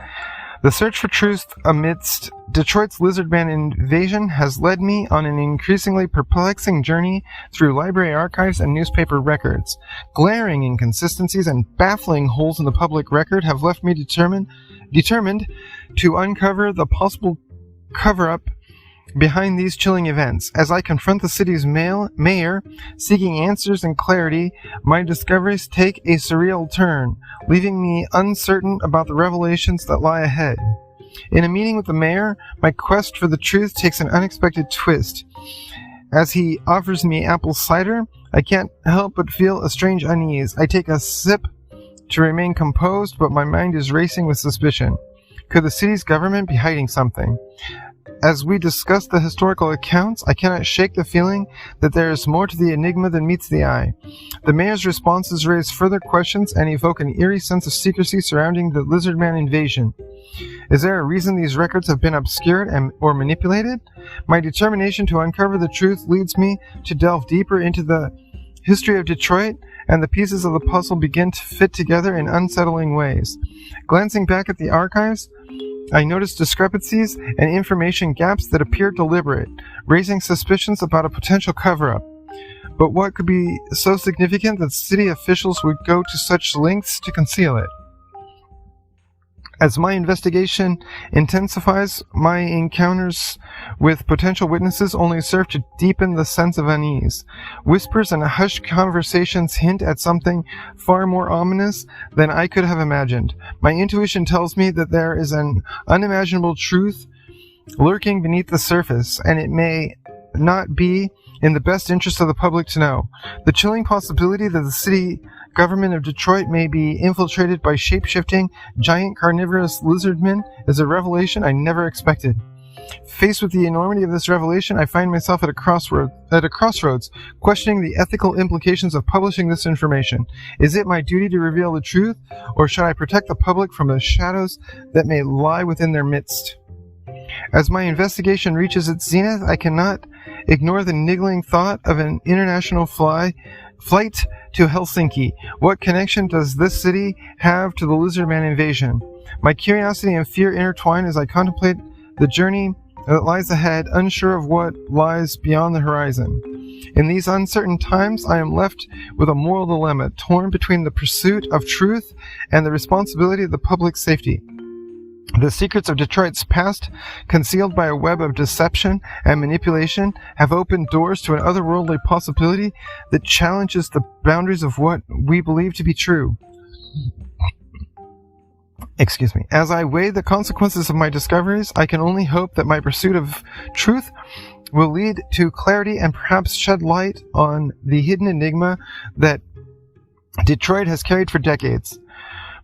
The search for truth amidst Detroit's Lizardman invasion has led me on an increasingly perplexing journey through library archives and newspaper records. Glaring inconsistencies and baffling holes in the public record have left me determined to uncover the possible cover-up behind these chilling events. As I confront the city's mayor, seeking answers and clarity, my discoveries take a surreal turn, leaving me uncertain about the revelations that lie ahead. In a meeting with the mayor, my quest for the truth takes an unexpected twist. As he offers me apple cider, I can't help but feel a strange unease. I take a sip to remain composed, but my mind is racing with suspicion. Could the city's government be hiding something? As we discuss the historical accounts, I cannot shake the feeling that there is more to the enigma than meets the eye. The mayor's responses raise further questions and evoke an eerie sense of secrecy surrounding the Lizardman invasion. Is there a reason these records have been obscured or manipulated? My determination to uncover the truth leads me to delve deeper into the history of Detroit, and the pieces of the puzzle begin to fit together in unsettling ways. Glancing back at the archives, I noticed discrepancies and information gaps that appeared deliberate, raising suspicions about a potential cover-up. But what could be so significant that city officials would go to such lengths to conceal it? As my investigation intensifies, my encounters with potential witnesses only serve to deepen the sense of unease. Whispers and hushed conversations hint at something far more ominous than I could have imagined. My intuition tells me that there is an unimaginable truth lurking beneath the surface, and it may not be in the best interest of the public to know. The chilling possibility that the city government of Detroit may be infiltrated by shape-shifting, giant carnivorous lizardmen is a revelation I never expected. Faced with the enormity of this revelation, I find myself at a crossroads, questioning the ethical implications of publishing this information. Is it my duty to reveal the truth, or should I protect the public from the shadows that may lie within their midst? As my investigation reaches its zenith, I cannot ignore the niggling thought of an international flight to Helsinki. What connection does this city have to the Lizardman invasion? My curiosity and fear intertwine as I contemplate the journey that lies ahead, unsure of what lies beyond the horizon. In these uncertain times, I am left with a moral dilemma, torn between the pursuit of truth and the responsibility of the public's safety. The secrets of Detroit's past, concealed by a web of deception and manipulation, have opened doors to an otherworldly possibility that challenges the boundaries of what we believe to be true. Excuse me. As I weigh the consequences of my discoveries, I can only hope that my pursuit of truth will lead to clarity and perhaps shed light on the hidden enigma that Detroit has carried for decades.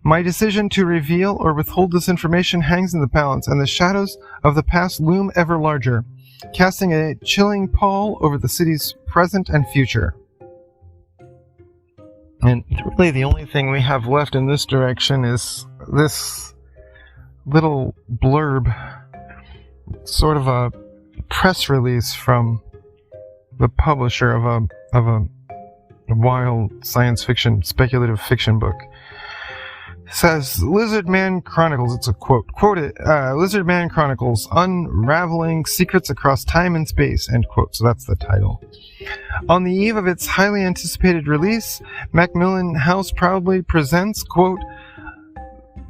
My decision to reveal or withhold this information hangs in the balance, and the shadows of the past loom ever larger, casting a chilling pall over the city's present and future. And really the only thing we have left in this direction is this little blurb, sort of a press release from the publisher of a wild science fiction, speculative fiction book. It says, Lizardman Chronicles, it's a quote, Lizardman Chronicles, Unraveling Secrets Across Time and Space, end quote. So that's the title. On the eve of its highly anticipated release, Macmillan House proudly presents, quote,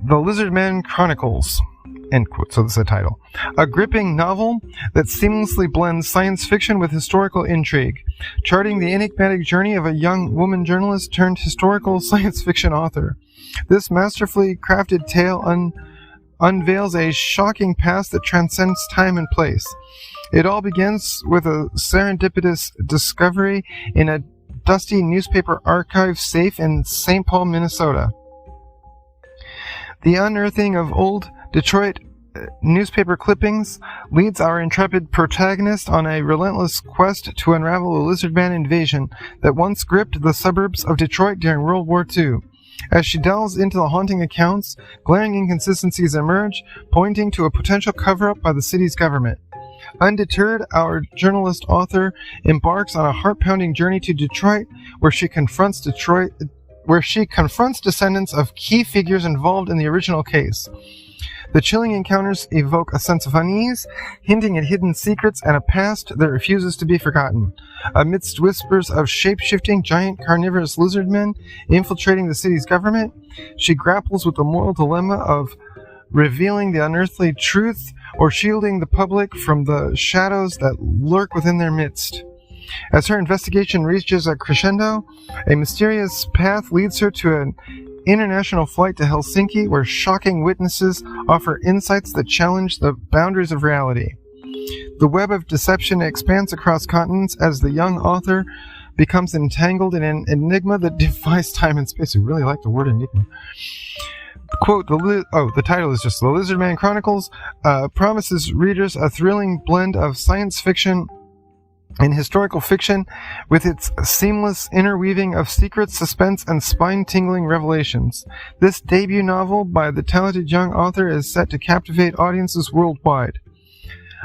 The Lizardman Chronicles, end quote. So that's the title. A gripping novel that seamlessly blends science fiction with historical intrigue, charting the enigmatic journey of a young woman journalist turned historical science fiction author. This masterfully crafted tale unveils a shocking past that transcends time and place. It all begins with a serendipitous discovery in a dusty newspaper archive safe in St. Paul, Minnesota. The unearthing of old Detroit newspaper clippings leads our intrepid protagonist on a relentless quest to unravel the Lizardman invasion that once gripped the suburbs of Detroit during World War II. As she delves into the haunting accounts, glaring inconsistencies emerge, pointing to a potential cover-up by the city's government. Undeterred, our journalist author embarks on a heart-pounding journey to Detroit, where she confronts descendants of key figures involved in the original case. The chilling encounters evoke a sense of unease, hinting at hidden secrets and a past that refuses to be forgotten. Amidst whispers of shape-shifting giant carnivorous lizardmen infiltrating the city's government, she grapples with the moral dilemma of revealing the unearthly truth or shielding the public from the shadows that lurk within their midst. As her investigation reaches a crescendo, a mysterious path leads her to an international flight to Helsinki, where shocking witnesses offer insights that challenge the boundaries of reality. The web of deception expands across continents as the young author becomes entangled in an enigma that defies time and space. I really like the word enigma. Quote, the title is just The Lizardman Chronicles, promises readers a thrilling blend of science fiction In historical fiction, with its seamless interweaving of secret suspense and spine-tingling revelations, this debut novel by the talented young author is set to captivate audiences worldwide.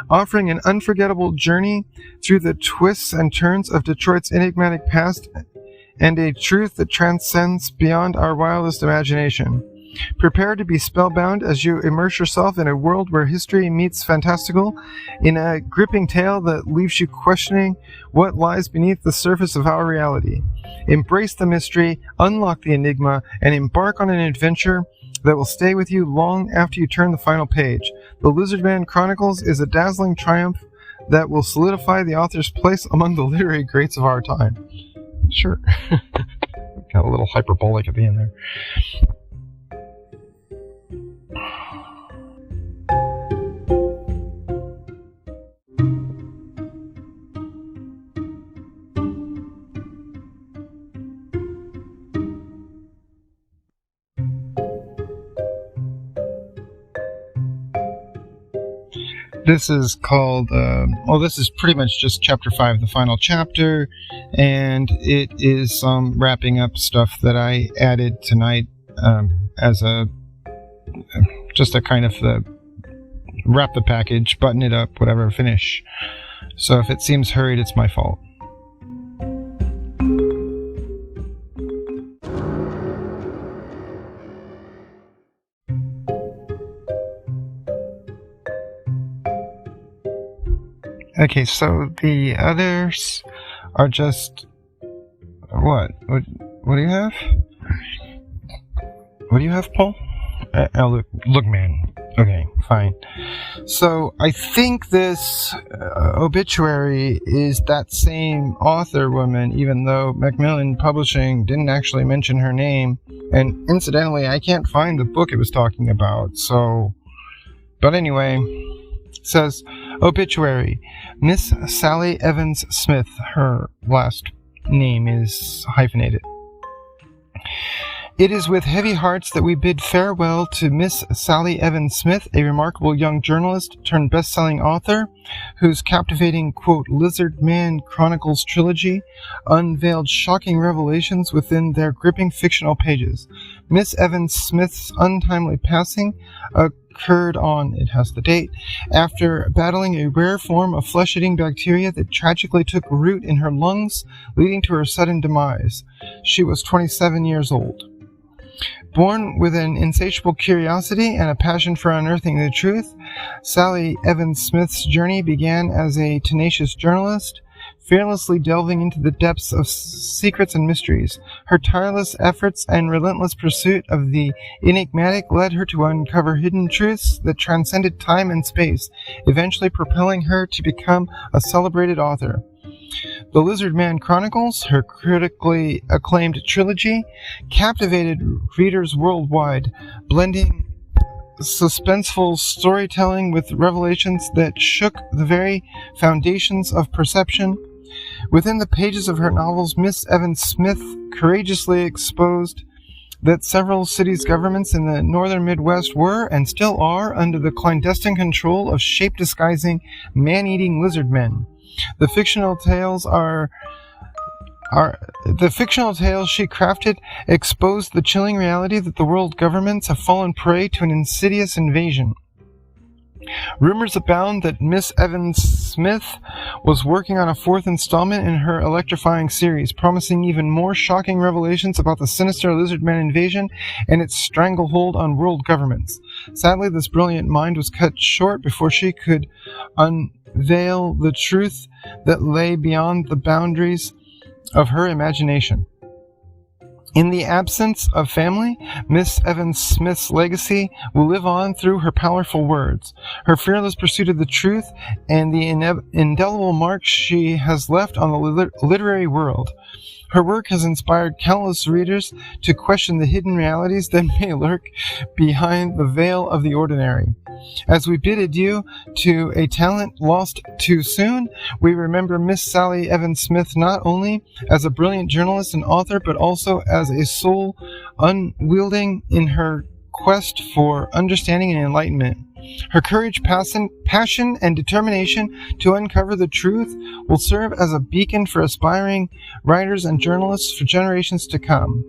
Offering an unforgettable journey through the twists and turns of Detroit's enigmatic past and a truth that transcends beyond our wildest imagination. Prepare to be spellbound as you immerse yourself in a world where history meets fantastical, in a gripping tale that leaves you questioning what lies beneath the surface of our reality. Embrace the mystery, unlock the enigma, and embark on an adventure that will stay with you long after you turn the final page. The Lizardman Chronicles is a dazzling triumph that will solidify the author's place among the literary greats of our time. Sure. Got a little hyperbolic at the end there. This is called, this is pretty much just chapter 5, the final chapter, and it is some wrapping up stuff that I added tonight as just a kind of wrap the package, button it up, whatever, finish. So if it seems hurried, it's my fault. Okay, so the others are just... What do you have? What do you have, Paul? Look, man. Okay, fine. So, I think this obituary is that same author woman, even though Macmillan Publishing didn't actually mention her name. And incidentally, I can't find the book it was talking about, so... But anyway, it says, obituary, Miss Sally Evans Smith. Her last name is hyphenated. It is with heavy hearts that we bid farewell to Miss Sally Evans Smith, a remarkable young journalist turned best-selling author, whose captivating, quote, Lizardman Chronicles trilogy unveiled shocking revelations within their gripping fictional pages. Miss Evans Smith's untimely passing occurred on, it has the date, after battling a rare form of flesh-eating bacteria that tragically took root in her lungs, leading to her sudden demise. She was 27 years old. Born with an insatiable curiosity and a passion for unearthing the truth, Sally Evans Smith's journey began as a tenacious journalist, fearlessly delving into the depths of secrets and mysteries. Her tireless efforts and relentless pursuit of the enigmatic led her to uncover hidden truths that transcended time and space, eventually propelling her to become a celebrated author. The Lizardman Chronicles, her critically acclaimed trilogy, captivated readers worldwide, blending suspenseful storytelling with revelations that shook the very foundations of perception. Within the pages of her novels, Miss Evans Smith courageously exposed that several cities' governments in the northern Midwest were, and still are, under the clandestine control of shape-disguising, man-eating lizard men. The fictional tales she crafted exposed the chilling reality that the world governments have fallen prey to an insidious invasion. Rumors abound that Miss Evans Smith was working on a fourth installment in her electrifying series, promising even more shocking revelations about the sinister Lizardman invasion and its stranglehold on world governments. Sadly, this brilliant mind was cut short before she could unveil the truth that lay beyond the boundaries of her imagination. In the absence of family, Miss Evans Smith's legacy will live on through her powerful words, her fearless pursuit of the truth, and the indelible marks she has left on the literary world. Her work has inspired countless readers to question the hidden realities that may lurk behind the veil of the ordinary. As we bid adieu to a talent lost too soon, we remember Miss Sally Evans Smith not only as a brilliant journalist and author, but also as a soul unwielding in her quest for understanding and enlightenment. Her courage, passion, and determination to uncover the truth will serve as a beacon for aspiring writers and journalists for generations to come.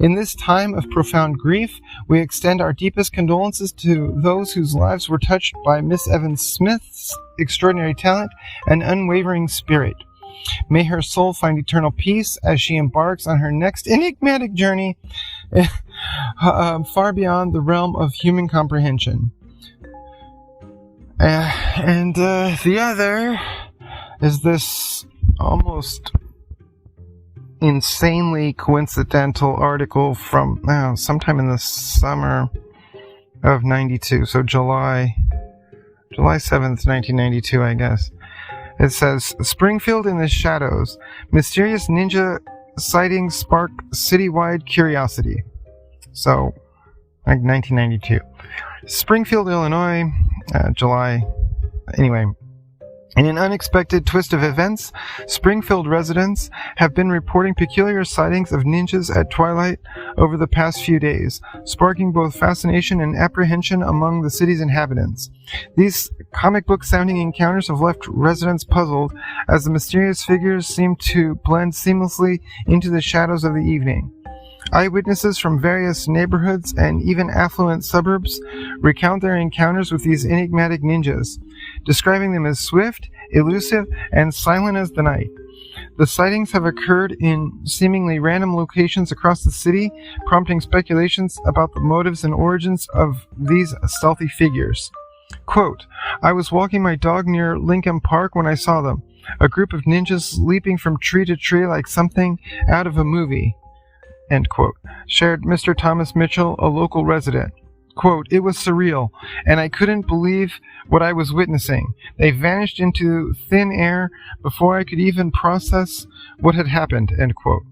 In this time of profound grief, we extend our deepest condolences to those whose lives were touched by Miss Evans Smith's extraordinary talent and unwavering spirit. May her soul find eternal peace as she embarks on her next enigmatic journey far beyond the realm of human comprehension. And the other is this almost insanely coincidental article from sometime in the summer of 92, so July 7th, 1992, I guess. It says, Springfield in the shadows. Mysterious ninja sightings spark citywide curiosity. So, like 1992. Springfield, Illinois, July. Anyway, in an unexpected twist of events, Springfield residents have been reporting peculiar sightings of ninjas at twilight over the past few days, sparking both fascination and apprehension among the city's inhabitants. These comic book-sounding encounters have left residents puzzled, as the mysterious figures seem to blend seamlessly into the shadows of the evening. Eyewitnesses from various neighborhoods and even affluent suburbs recount their encounters with these enigmatic ninjas, describing them as swift, elusive, and silent as the night. The sightings have occurred in seemingly random locations across the city, prompting speculations about the motives and origins of these stealthy figures. Quote, I was walking my dog near Lincoln Park when I saw them, a group of ninjas leaping from tree to tree like something out of a movie. End quote. Shared Mr. Thomas Mitchell, a local resident. Quote, it was surreal, and I couldn't believe what I was witnessing. They vanished into thin air before I could even process what had happened, end quote.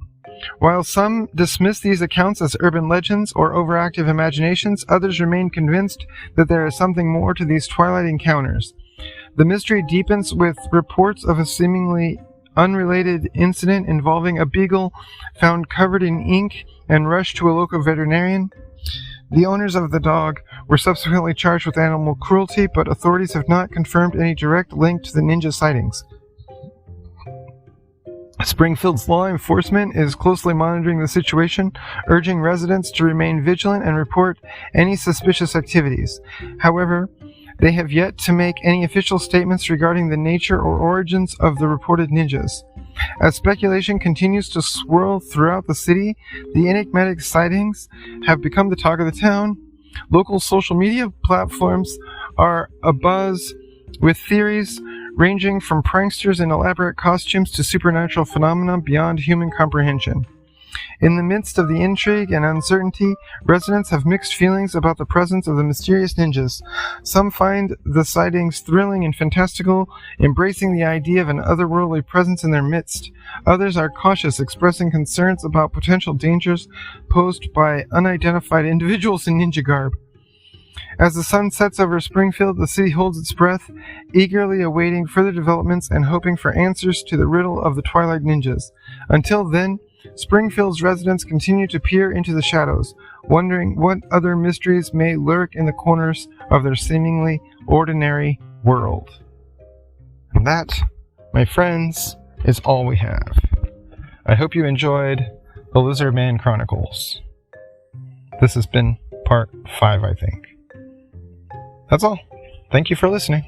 While some dismiss these accounts as urban legends or overactive imaginations, others remain convinced that there is something more to these twilight encounters. The mystery deepens with reports of a seemingly unrelated incident involving a beagle found covered in ink and rushed to a local veterinarian. The owners of the dog were subsequently charged with animal cruelty, but authorities have not confirmed any direct link to the ninja sightings. Springfield's law enforcement is closely monitoring the situation, urging residents to remain vigilant and report any suspicious activities. However, they have yet to make any official statements regarding the nature or origins of the reported ninjas. As speculation continues to swirl throughout the city, the enigmatic sightings have become the talk of the town. Local social media platforms are abuzz with theories ranging from pranksters in elaborate costumes to supernatural phenomena beyond human comprehension. In the midst of the intrigue and uncertainty, residents have mixed feelings about the presence of the mysterious ninjas. Some find the sightings thrilling and fantastical, embracing the idea of an otherworldly presence in their midst. Others are cautious, expressing concerns about potential dangers posed by unidentified individuals in ninja garb. As the sun sets over Springfield, the city holds its breath, eagerly awaiting further developments and hoping for answers to the riddle of the Twilight Ninjas. Until then, Springfield's residents continue to peer into the shadows, wondering what other mysteries may lurk in the corners of their seemingly ordinary world. And that, my friends, is all we have. I hope you enjoyed the Lizardman Chronicles. This has been part 5, I think. That's all. Thank you for listening.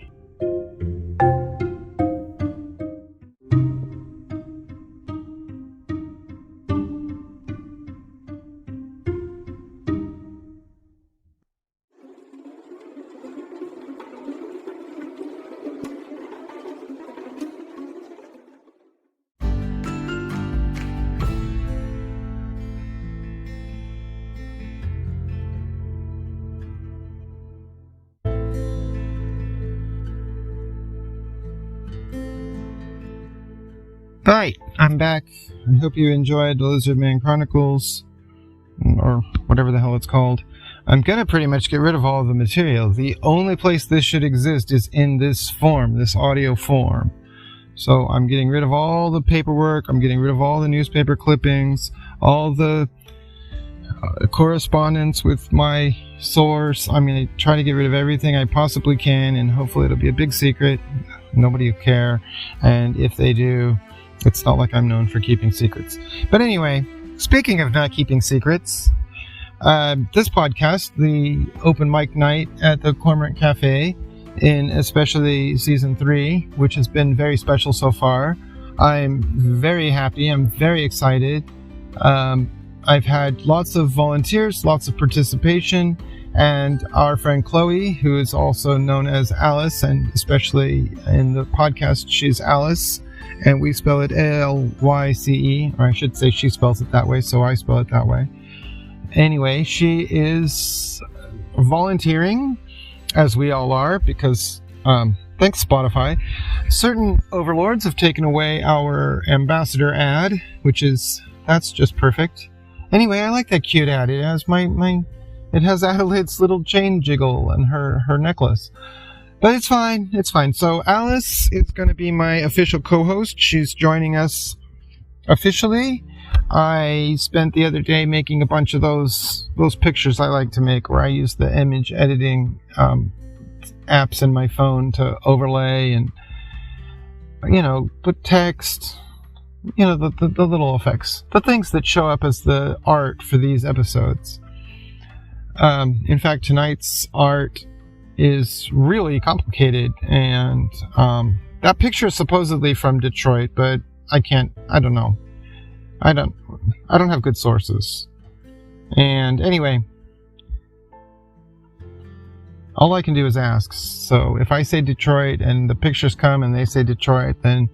Hi, I'm back. I hope you enjoyed the Lizardman Chronicles, or whatever the hell it's called. I'm gonna pretty much get rid of all of the material. The only place this should exist is in this form, this audio form. So I'm getting rid of all the paperwork, I'm getting rid of all the newspaper clippings, all the correspondence with my source. I'm going to try to get rid of everything I possibly can, and hopefully it'll be a big secret. Nobody will care. And if they do, it's not like I'm known for keeping secrets. But anyway, speaking of not keeping secrets, this podcast, the open mic night at the Cormorant Café, in especially season 3, which has been very special so far. I'm very happy. I'm very excited. I've had lots of volunteers, lots of participation, and our friend Chloe, who is also known as Alice, and especially in the podcast, she's Alice, and we spell it Alyce, or I should say she spells it that way, so I spell it that way. Anyway, she is volunteering, as we all are, because, thanks Spotify, certain overlords have taken away our ambassador ad, that's just perfect. Anyway, I like that cute ad. It has it has Adelaide's little chain jiggle and her necklace. But it's fine. So Alice is going to be my official co-host. She's joining us officially. I spent the other day making a bunch of those pictures I like to make, where I use the image editing apps in my phone to overlay and, put text. The little effects, the things that show up as the art for these episodes. In fact, tonight's art is really complicated, and that picture is supposedly from Detroit, but I don't know. I don't have good sources. And anyway, all I can do is ask. So if I say Detroit and the pictures come and they say Detroit, then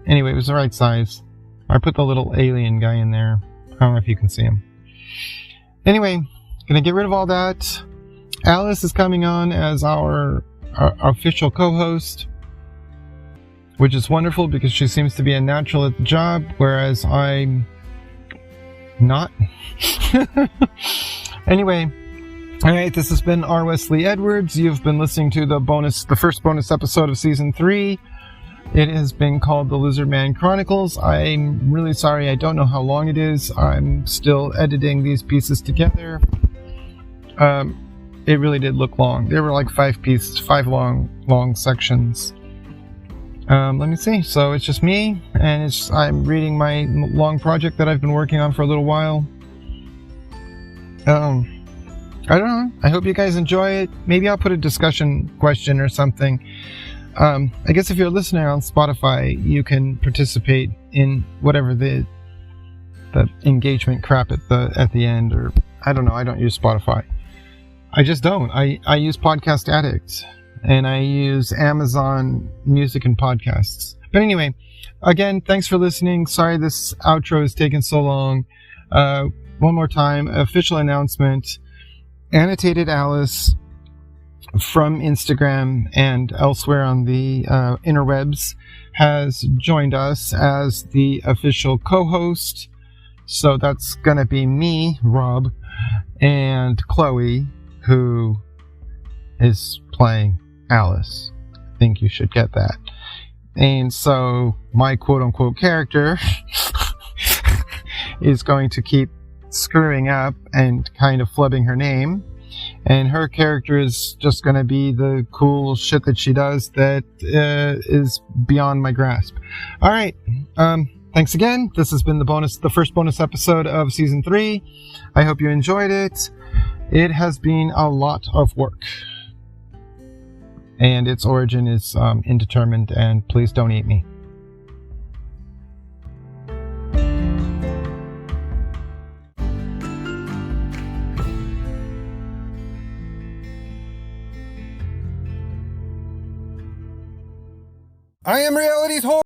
anyway, it was the right size. I put the little alien guy in there. I don't know if you can see him. Anyway, gonna get rid of all that. Alice is coming on as our official co-host, which is wonderful because she seems to be a natural at the job, whereas I'm not. Anyway, alright, this has been R. Wesley Edwards. You've been listening to the first bonus episode of season 3. It has been called the Lizardman Chronicles. I'm really sorry, I don't know how long it is. I'm still editing these pieces together. It really did look long. There were like 5 long sections. Let me see. So it's just me, and I'm reading my long project that I've been working on for a little while. I don't know. I hope you guys enjoy it. Maybe I'll put a discussion question or something. I guess if you're listening on Spotify, you can participate in whatever the engagement crap at the end, or I don't know. I don't use Spotify. I just don't. I use Podcast Addict, and I use Amazon Music and Podcasts. But anyway, again, thanks for listening. Sorry this outro has taken so long. One more time, official announcement. Annotated Alice from Instagram and elsewhere on the interwebs has joined us as the official co-host. So that's gonna be me, Rob, and Chloe, who is playing Alice. I think you should get that. And so my quote-unquote character is going to keep screwing up and kind of flubbing her name. And her character is just going to be the cool shit that she does that is beyond my grasp. All right. Thanks again. This has been the first bonus episode of season 3. I hope you enjoyed it. It has been a lot of work. And its origin is indeterminate, and please don't eat me. I am reality's horror.